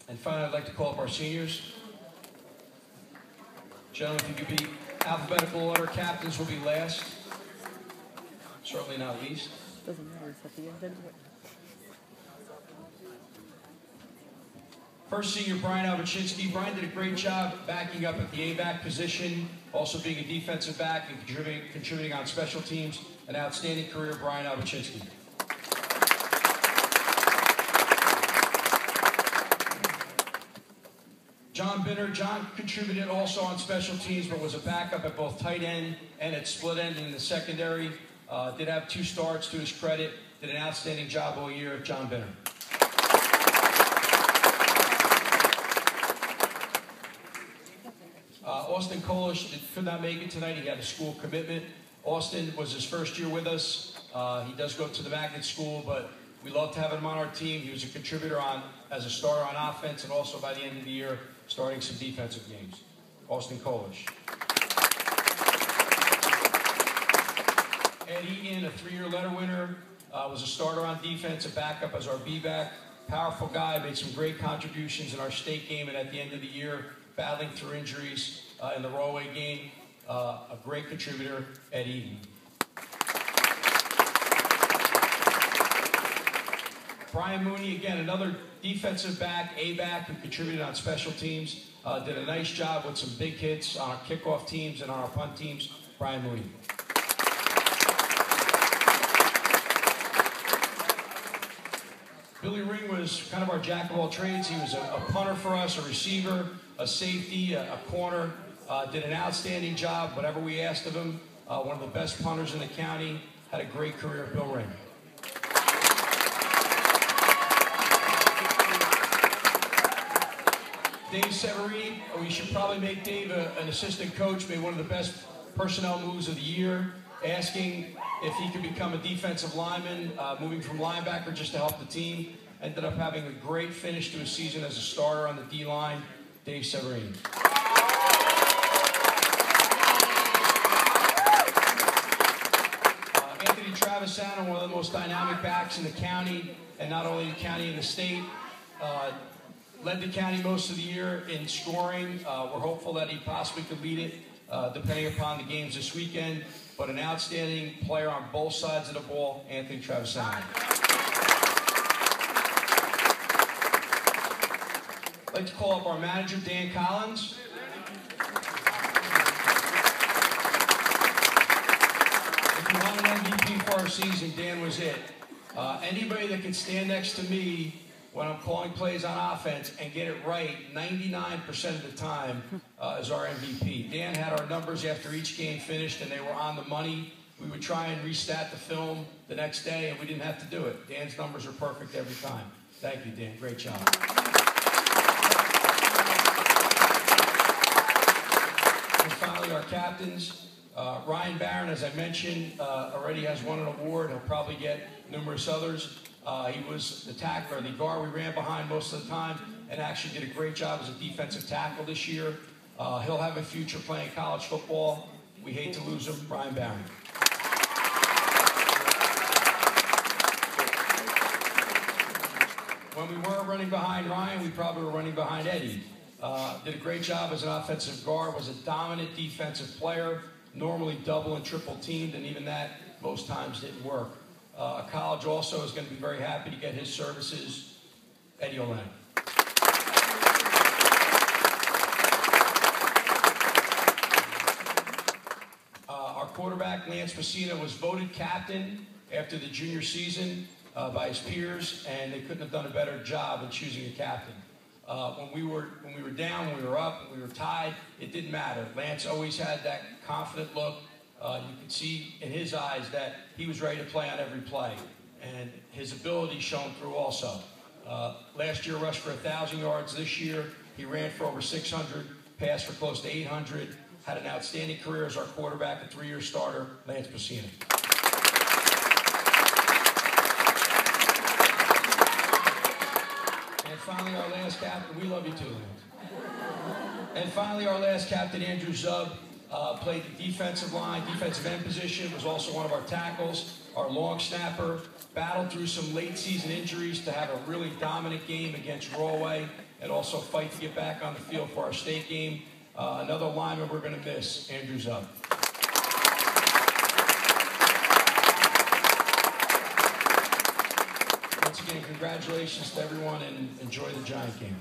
And finally, I'd like to call up our seniors. Gentlemen, if you could be alphabetical order, captains will be last. Certainly not least. Doesn't matter, it's at the end anyway. First senior, Brian Albachinsky. Brian did a great job backing up at the A-back position, also being a defensive back and contributing on special teams. An outstanding career, Brian Albachinsky. John Binner. John contributed also on special teams, but was a backup at both tight end and at split end in the secondary. Did have 2 starts to his credit. Did an outstanding job all year, John Binner. Austin Kolish could not make it tonight. He had a school commitment. Austin was his first year with us. He does go to the magnet school, but we love to have him on our team. He was a contributor as a starter on offense, and also by the end of the year, starting some defensive games. Austin Kolish. Ed Eaton, a 3-year letter winner, was a starter on defense, a backup as our B-back. Powerful guy, made some great contributions in our state game, and at the end of the year, battling through injuries in the Rollway game. A great contributor, Ed Eaton. Brian Mooney, again, another defensive back, A-back, who contributed on special teams. Did a nice job with some big hits on our kickoff teams and on our punt teams. Brian Mooney. Billy Ring was kind of our jack of all trades. He was a punter for us, a receiver, a safety, a corner. Did an outstanding job, whatever we asked of him. One of the best punters in the county. Had a great career, Bill Ring. Dave Severini, we should probably make Dave an assistant coach. Made one of the best personnel moves of the year, asking if he could become a defensive lineman, moving from linebacker just to help the team. Ended up having a great finish to his season as a starter on the D-line, Dave Severini. Anthony Travisano, one of the most dynamic backs in the county, and not only the county, in the state. Led the county most of the year in scoring. We're hopeful that he possibly could lead it, depending upon the games this weekend. But an outstanding player on both sides of the ball, Anthony Travisano. I'd like to call up our manager, Dan Collins. If you want an MVP for our season, Dan was it. Anybody that can stand next to me when I'm calling plays on offense and get it right 99% of the time is our MVP. Dan had our numbers after each game finished, and they were on the money. We would try and restat the film the next day, and we didn't have to do it. Dan's numbers are perfect every time. Thank you, Dan. Great job. And finally, our captains. Ryan Barron, as I mentioned, already has won an award. He'll probably get numerous others. He was the tackler, the guard we ran behind most of the time, and actually did a great job as a defensive tackle this year. He'll have a future playing college football. We hate to lose him, Brian Barron. When we weren't running behind Ryan, we probably were running behind Eddie. Did a great job as an offensive guard, was a dominant defensive player, normally double and triple teamed, and even that most times didn't work. College also is going to be very happy to get his services, Eddie Olenek. Our quarterback, Lance Messina, was voted captain after the junior season by his peers, and they couldn't have done a better job in choosing a captain. When we were down, when we were up, when we were tied, it didn't matter. Lance always had that confident look. You could see in his eyes that he was ready to play on every play, and his ability shone through also. Last year rushed for 1,000 yards. This year he ran for over 600, passed for close to 800, had an outstanding career as our quarterback, a 3-year starter, Lance Messina. And finally, our last captain, we love you too, Lance. And finally, our last captain, Andrew Zub. played the defensive line, defensive end position, was also one of our tackles, our long snapper, battled through some late season injuries to have a really dominant game against Rawway, and also fight to get back on the field for our state game. Another lineman we're going to miss, Andrew Zubb. Once again, congratulations to everyone and enjoy the Giant game.